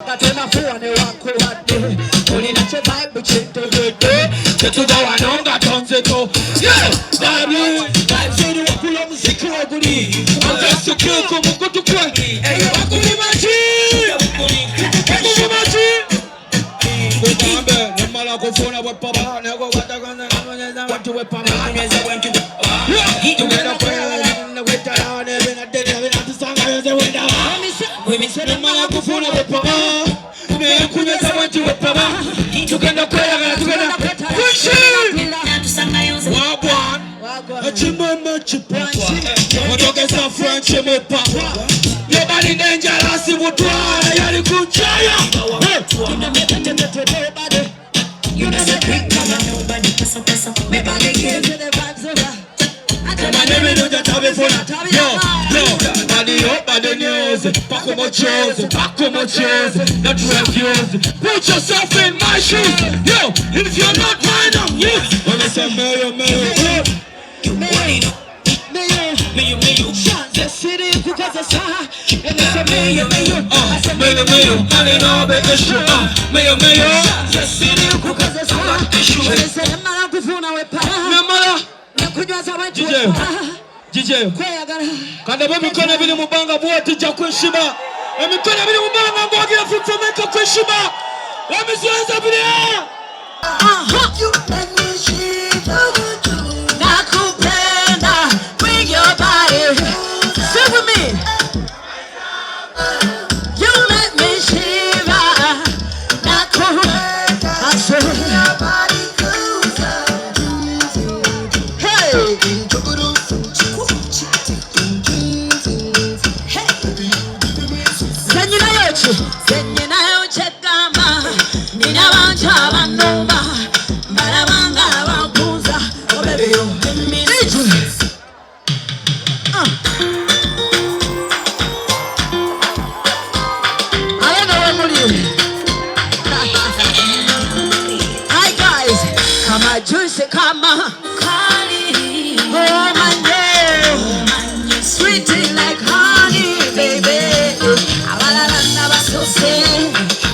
Katema fuwa ne wako wade Ulina che vibe chete wede Chetuga wanonga tonzeto Yeah, baby Zeni wakula muziki waguli Mwanzasi kiko mkutu kwenye Wakuli maji Wakuli maji Kutambe, nemala kufuna wepaba Nego watakana Watu wepaba Tugenda kwele Wetara Nevena dene Nevena tusanga Yose wenda Nemala kufuna wepaba Mekunyeza watu wepaba Tugenda kwele Tugenda Kushi Wagwan Achimama chipapa Watokesa French mopa Nobody dangerous Wutwara Yali kuchaya You know the quick mama Nobody pesa Me body give you the vibes over My name is Nunja Tabi Funa Yo Body up body news Paco mochos Not refuse Put yourself in my shoes Yo If you're not mine I'm you When I say mayo Mayo Chance city because it's high And I say mayo Mayo Money no big issue Mayo Chance city because it's high When I say mala kufuna wepa Namala Nakujaza watu wepa DJ Kanda bo mikono bili mubanga bwati ja kweshima Mikono bili mubanga mbogira futomeka kweshima Wamizuenza bili You make me shiver Nakupenda Bring your body Sing with me You make me shiver Nakupenda I say your body closer Hey Zenye nayo chekama Nina wanja wanoma Marabanga wakuza Oh baby you give me I don't know what you Hi guys Kama juice kama Honey Oh my girl Sweet like honey baby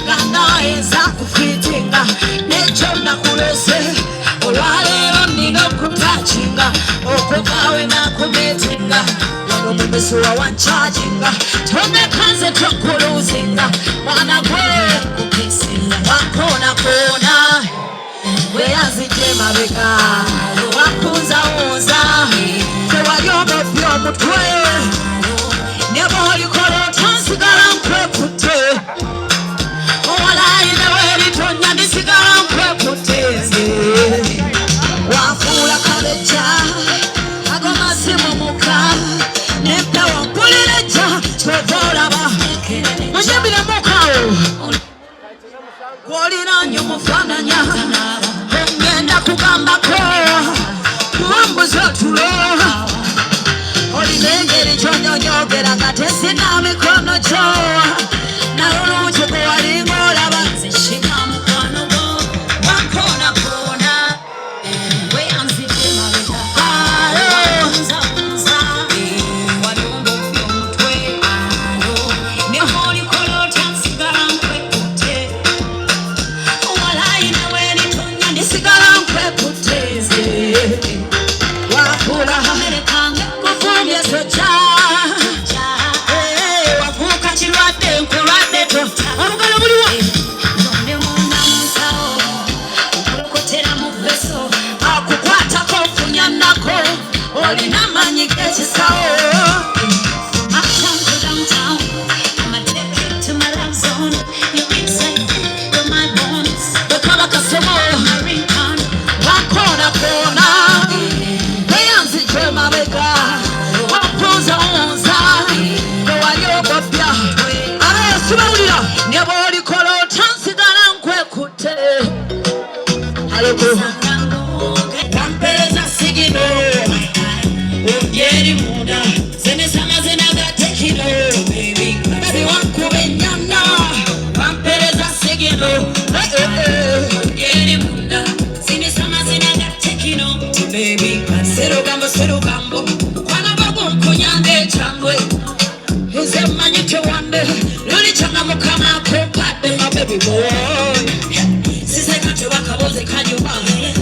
Ganaeza kufitinga Nechona kulese Olwalero nino kutachinga Okugawe na kumetinga Wano mumesuwa wancharginga Tome kanze tokuluzinga Wana kwe kukisinga Wakona kona Weazije mabeka Wakuza uza Tewayobo pyo mutwe Nebo holikolo tansigala mkwekute Wafula kabeja Agoma simu muka Nepa wapulileja Twevola ba Mujibile mukao Kuolina nyumufananya Ngenda kugamba ko Kuambu zotulo Olinengeri chonyo nyogera Ngatesi na mikono cho Na ulu uchuku walingola Zishika mkono go Wakona kona Weanzite maweka Unza Walumbo fio mtwe Neholi kolo tansigara mkwekute Walai na weni tonya nisigara mkwekuteze Wakula Amerikanga Kufumbye socha Wafuka chirwate nkurwate to Amukala buliwa None muna msao Ukurokotera mubeso Akukwata kofunya nako Olina manyike chisao Uptown to downtown I'ma take you to my love zone You're inside, you're my bones Bekala kasomo My ringtone Wakona kona Beyanzi jema beka Wapuza unza Kewayogopya Subawulira Nyaboli kolo tansigala nkwekute Haloko Kampeleza sigino Ubyeri muda Zene sama zena gatekino Baby wakube nyamna Kampeleza sigino Ubyeri muda Zene sama zena gatekino Baby Seru gambo Kwana babu mkunyange changwe Nze manyite wande Luli changa mukama kupade Sise kati wakaboze kanyuma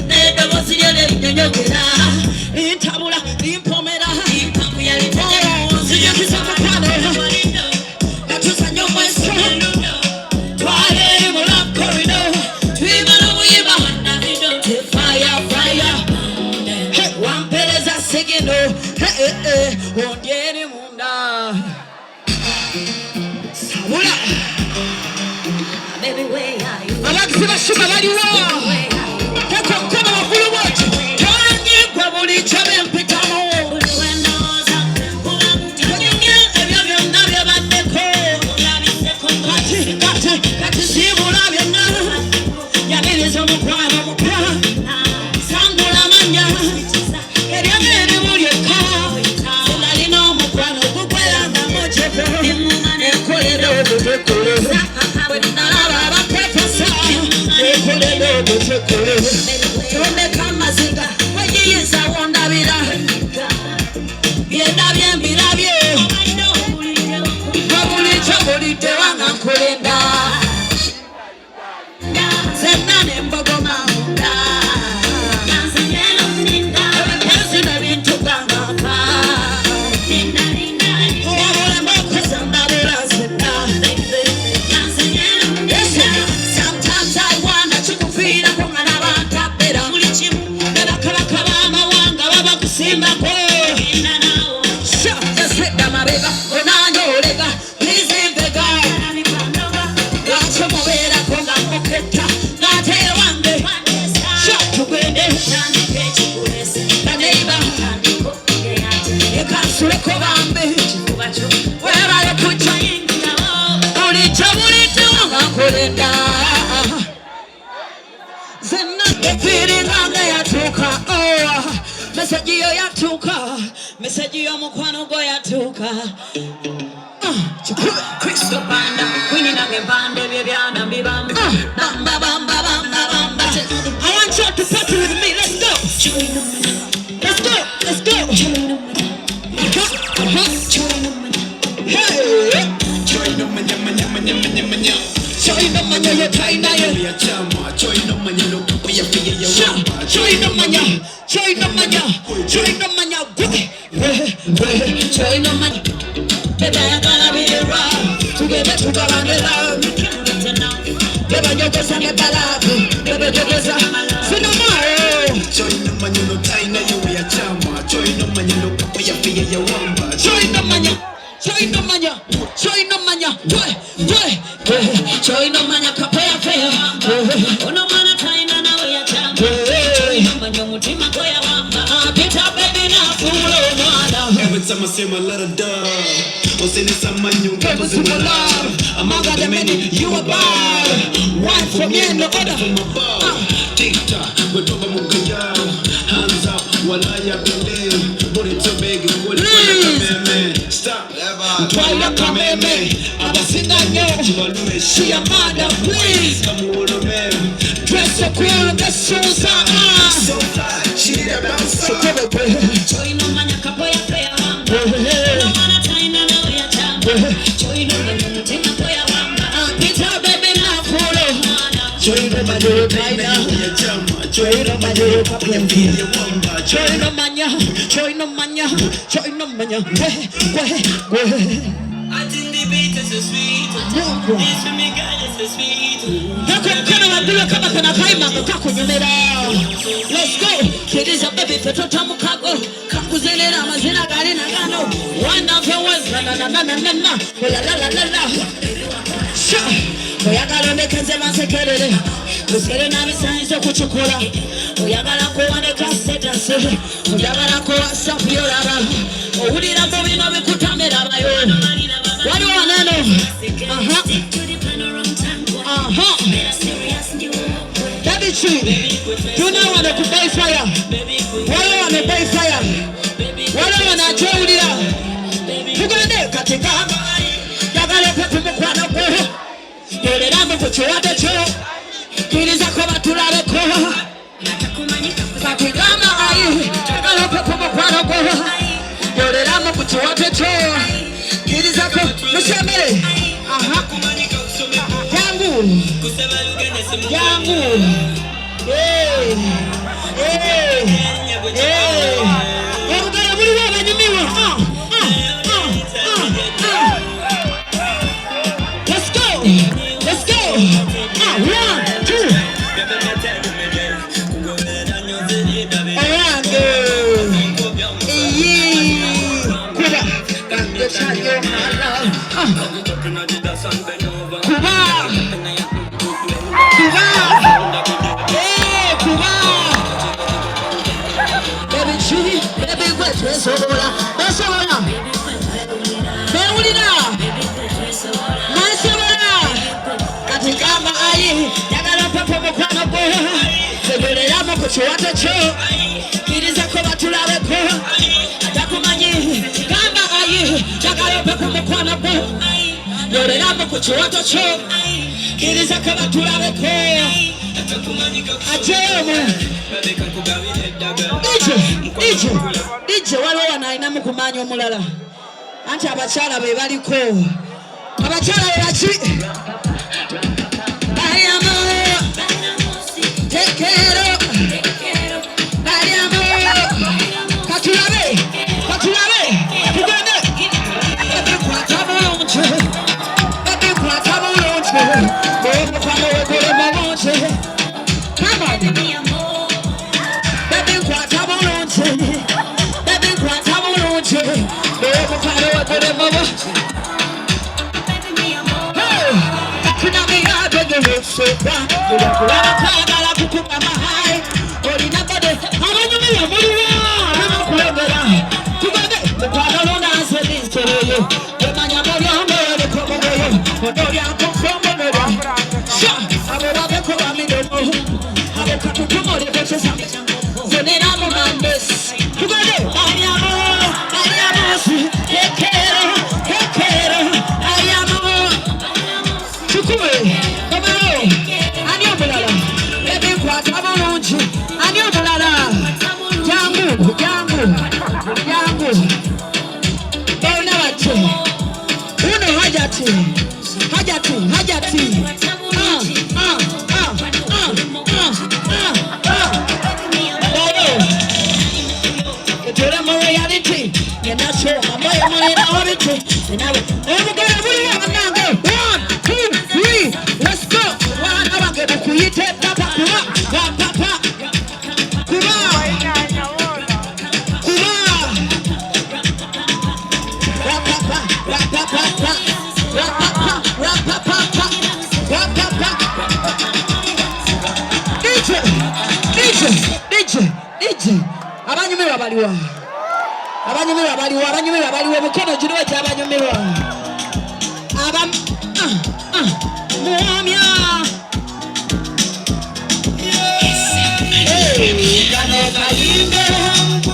Neda bozi yele nyonyogera Intabula, impomera Impamu ya litoro Sije kisama kane Natusa nyomweso Twale mula korido Twima na muiba Fire, fire Wampeleza segino Ondieni munda Sabula Baby, where are you? Alakisema shuma bali wa Heko mkono wa kulu wote Tangi kwa buli chabe mpitamo Uluwenoza Ulamutanyenge Ebyo vyonna byabadeko Kati sibula byonna Yabiriza omukwano mupya Sangula manya Ebyagere mulyeka Sinalina omukwano gukwelanga mojepo Enkolera obutekole Tonde kama zinga Wejiyisa wondabira Byenda byembirabye Wabulicha bulite wanga nkulenda Zenane mbogoma munda Ebekenzi nebintu gangapa Wabula mbokoza mbabula zena Sometimes I wanna chikufira kwa na bakapera Bakabaka bamawanga babakusimba ko Yaseda mabega onanyolega Please invega Gacho mubera konga moketa Gate wange Tugende Baneiba Ekasureko bambe Wera yokucha Ulicha bulite wanga kulenda Efiringanga yatuka Message yo yatuka Message yo mukwano go yatuka Kristo banda Kwini nange bande byebyana mbibamba Bamba bamba bamba bamba I want you to party with me, let's go Let's go, let's go Hey Join no manya manya manya manya manya Join no manya yo taina yo Join no manya no kuya fiye ya wamba Join no manya Join no manya Join no manya Join no manya Bebe gonna be around Together to go on the love Bebe yokosa ne balabu Bebe yokosa Sinamaro Join no manya no taina yo ya chama Join no manya no kuya fiye ya wamba Join no manya Join no manya Join no manya Join no manya kapaya fea Ono mana taina na we ya chama Join no manya mutima kwa ya wamba Pita baby na fulo mwana Every time I say my little dove Osini samanyu Kebo simula Among the many you are bad One for me and no other from above Tic-tac Wetoba mukaya Hands up Walaya believe Body too big Stop Twala kameme Abasina nyo She a mother please Dress so cool the shoes are So fly She need a bounce Join no manya kapoya paya wamba No mana taina na uya chamba Join no manya mutima poya wamba Pita baby na fulo Join no manya taina uya chamba Join no manya kapoya paya wamba Join no manya Join no manya Join no manya I think the beat is so sweet. This for me God is so sweet. Let's go. Kiddies up baby for Totamu Kago. Kakuzelera mazina gari na gano. One of your words na na na na na na. La la la la la. Oyagala mekenze masekerere. Kusere na bisanyizo kuchukula. Oyagala kuwane kaseta se. Oyagala kuwa safi yoraba. Owulira mu bino bikutamera bayo. Wali waneno. That is true. You know what to buy fire. Wale wane buy fire. Wale wana chowulira. Tugende katika. Yagala kutumukwana ko. Yoreramu kuchiwate cho. Kiriza kwa batulabe ko. Kakigama ayi. Yagala kutumukwana ko. Yoreramu kuchiwate cho. Kiriza kwa mshemele. Yangu. Yangu. Hey. Hey. Hey. Ogaya muri wabanyumiwa. Let's go. Let's go. 1, 2. Kuchwata cho kiriza ko batulabe ko atakumanyi kamba ayi chakalope kumukwana bo yoreramo kuchwata cho kiriza ko batulabe ko atemo ije walo wanaina mukumanyi omulala anti abachala be baliko abachala be bachi ayamo take care of abanyumirwa baliwa mukono jiriwe cyabanyumirwa muhamya kano kayimbe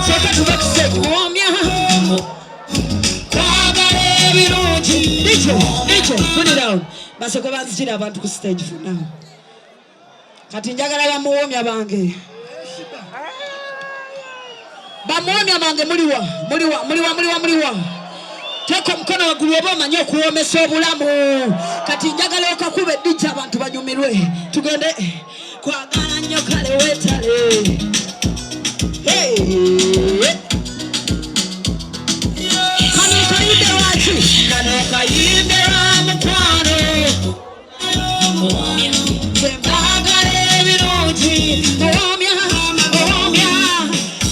soka tubakise muhamya kwagale birungi DJ put it down basoko bazikira abantu ku stage for now kati njagala ya muhamya bange bamuhamya bange muliwa teko mkono wagulu obama nyo kuomesa obulamu kati njagala okakube DJ abantu banyumirwe tugende kwagala nnyo kale wetale kano kayimbe waki kano kayimbe mukwano tembagale birungi muhamya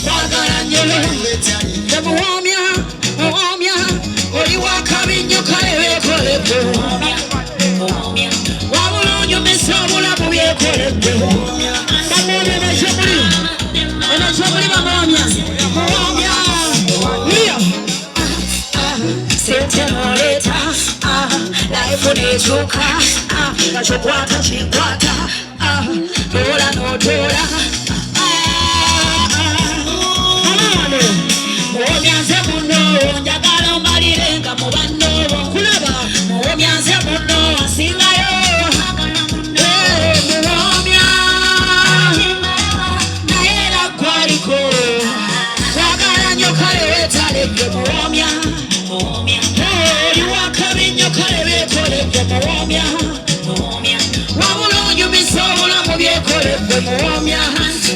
kwagala nnyo muhamya oli wakabinyo kale wekoleko wabulonyo mesa obulamu byekoleko enashomuli bamuhamya sentemoleta life nechuka kachokwata chikwata tola notola muhamyanze muno njagala omalirenga mu banno kulaba muhamyanze muno asingayo muhamya naera kwaliko kwagala nnyo kale wetalege muhamya oli wakabinyo kale bekolege muhamya wabula Ole Moamia Hands,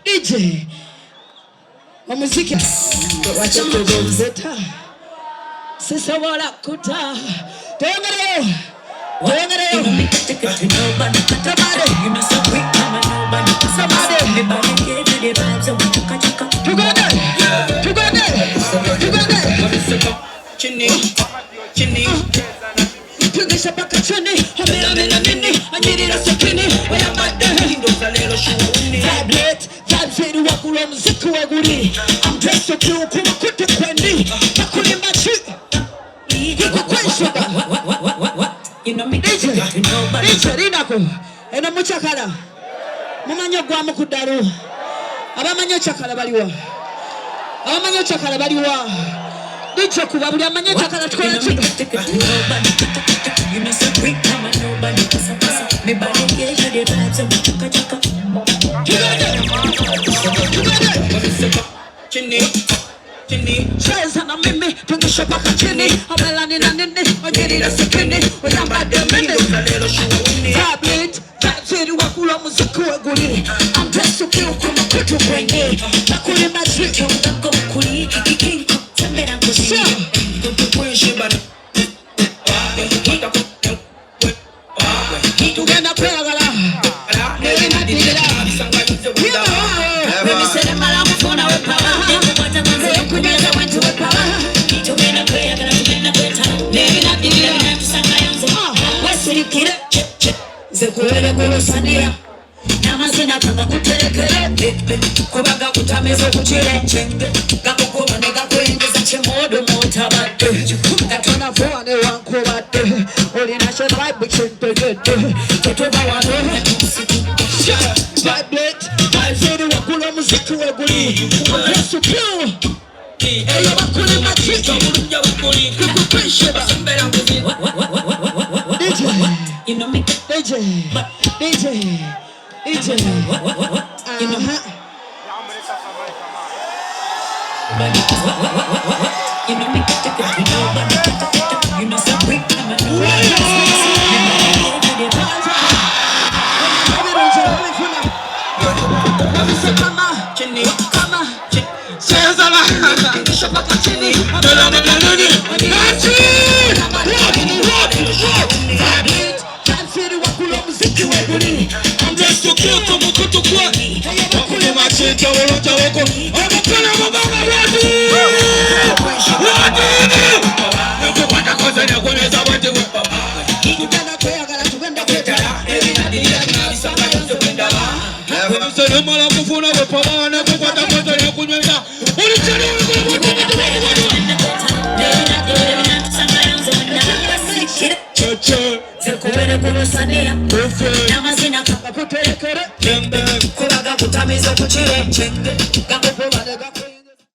DJ wa muziki wacha kuzeta sasa wala kuta tengere chini Tungisha baka chini Hamilane na nini Anyirira sakini Wayambade Hindo zalelo shuuni Tablet Tabzeri wakula mziki waguri I'm dressed so cute Kuma kutu kwendi Nakuli machi Yiko kwenshi You know me DJ Rinako Eno muchakala Mumanyo gwa mukudaru Abamanyo chakala baliwa Abamanyo chakala baliwa Dicho kuba buli amanye chakala tukola chiko You know so quick I'm a nobody Me body get you the vibes of chaka chaka Chini Cheza na mimi tungisha baka chini Amelani na nini Wajirira sikini Wayamba de mini Tablet Tabzeri wakula muziki waguli I'm dressed so cute kuma kutu kwenye Nakuli maziki Undango mkuli Ikinko Tembera kusi Tugenda kwegala Nina dira Mimi sere mala mufona wepawa Kunyeza wetu wepawa Tugenda kwegala tugenda kweta Nina dira Wesirikire Zekuwele kulusania Namazina kanga kuterekere Kubaga kutamezo kuchile chenge Gakukuba nega kuengeza chemodo motabate Gatona fwane wankubate Olina she vibe chintogete Ketuba wano Vibrate Vibes wakula muziki waguli Yesu pure Eyo wakuli machika Kukupenshe basambera muziki DJ You know me DJ You know me You know me You know so quick I'm just so cute to mukutu kwa Wakule machita woloja wako Wakule mabanga wadi Nuku wanda koza na kuneza wadi Tugenda kwea gala tugenda kweta Sanga yonzo kwenda Wenisere mala kufuna wepawa Na kukwata koza na kunyweza Ulichani Zekuwele kulusania Namazina kaka kuterekere Kubaga kutamizo kuchile Chenge Gakukuba nega